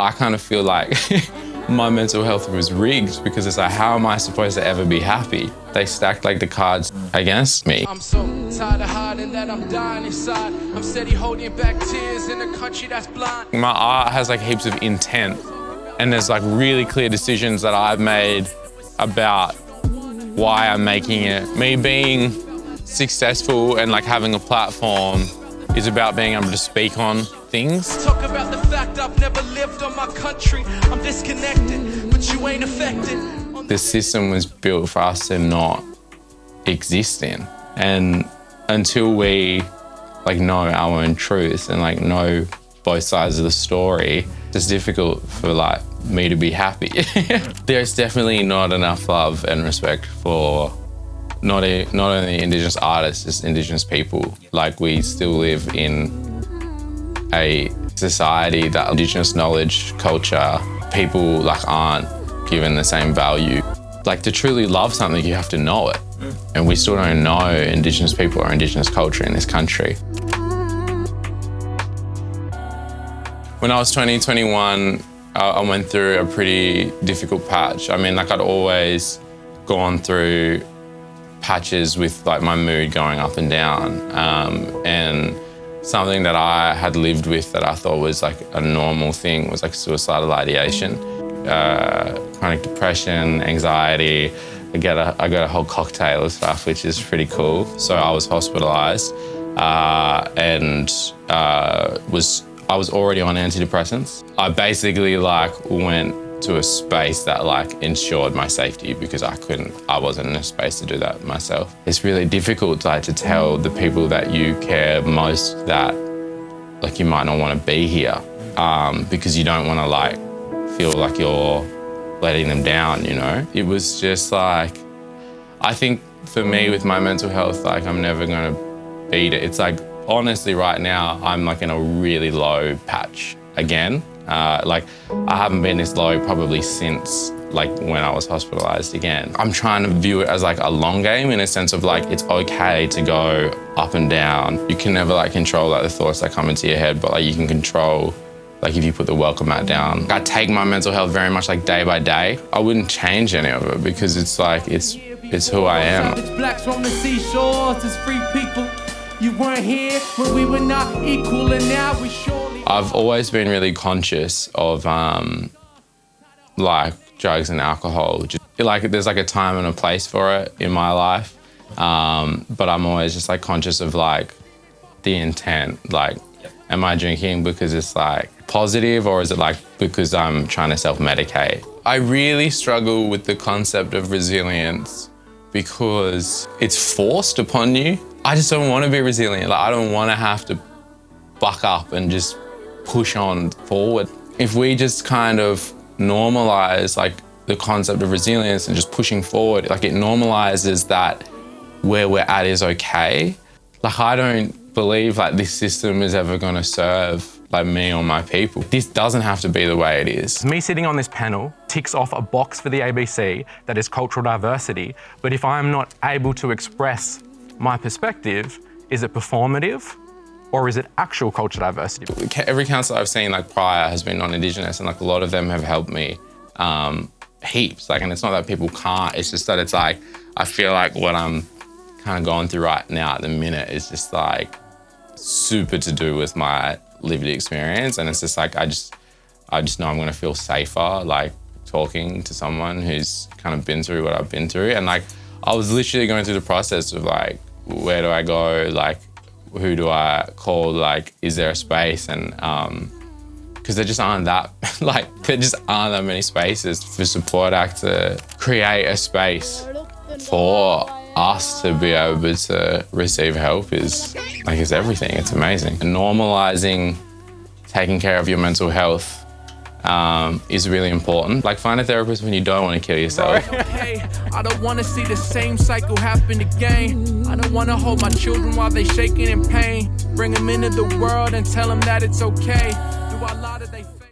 I kind of feel like my mental health was rigged because it's like, how am I supposed to ever be happy? They stacked like the cards against me. I'm so tired of hiding that I'm dying inside. I'm steady holding back tears in a country that's blind. My art has like heaps of intent, and there's like really clear decisions that I've made about why I'm making it. Me being successful and like having a platform is about being able to speak on things. Talk about the fact I've never lived on my country. I'm disconnected, but you ain't affected. The system was built for us to not exist in. And until we like know our own truth and like know both sides of the story, it's difficult for like me to be happy. There's definitely not enough love and respect for not only Indigenous artists, just Indigenous people. Like, we still live in a society that Indigenous knowledge, culture, people like aren't given the same value. Like, to truly love something, you have to know it. And we still don't know Indigenous people or Indigenous culture in this country. When I was 20, 21, I went through a pretty difficult patch. I mean, like, I'd always gone through patches with like my mood going up and down, and something that I had lived with that I thought was like a normal thing was like suicidal ideation, chronic depression, anxiety. I got a whole cocktail of stuff, which is pretty cool. So I was hospitalised, and I was already on antidepressants. I basically like went to a space that like ensured my safety because I wasn't in a space to do that myself. It's really difficult like to tell the people that you care most that like you might not want to be here, because you don't want to like feel like you're letting them down, you know? It was just like, I think for me with my mental health, like I'm never gonna beat it. It's like, honestly right now, I'm like in a really low patch again. Like, I haven't been this low probably since like when I was hospitalised again. I'm trying to view it as like a long game in a sense of like, it's okay to go up and down. You can never like control like the thoughts that come into your head, but like you can control like if you put the welcome mat down. I take my mental health very much like day by day. I wouldn't change any of it because it's like, it's who I am. It's blacks from the seashores, it's free people. You weren't here when we were not equal, and now we surely... I've always been really conscious of like drugs and alcohol. Just, like, there's like a time and a place for it in my life, but I'm always just like conscious of like the intent. Like, am I drinking because it's like positive, or is it like because I'm trying to self-medicate? I really struggle with the concept of resilience because it's forced upon you. I just don't want to be resilient. Like, I don't want to have to buck up and just push on forward. If we just kind of normalize like the concept of resilience and just pushing forward, like it normalizes that where we're at is okay. Like, I don't believe like this system is ever going to serve like me or my people. This doesn't have to be the way it is. Me sitting on this panel ticks off a box for the ABC that is cultural diversity, but if I'm not able to express my perspective, is it performative or is it actual cultural diversity? Every counsellor I've seen like prior has been non-Indigenous, and like a lot of them have helped me heaps. Like, and it's not that people can't, it's just that it's like, I feel like what I'm kind of going through right now at the minute is just like super to do with my lived experience, and it's just like, I just know I'm gonna feel safer like talking to someone who's kind of been through what I've been through. And like, I was literally going through the process of like, where do I go? Like, who do I call? Like, is there a space? And because there just aren't that, like, there just aren't that many spaces for Support Act to create a space for us to be able to receive help is like, it's everything. It's amazing. Normalizing taking care of your mental health is really important. Like, find a therapist when you don't want to kill yourself. I don't want to see the same cycle happen again. I don't want to hold my children while they shaking in pain. Bring them into the world and tell them that it's okay.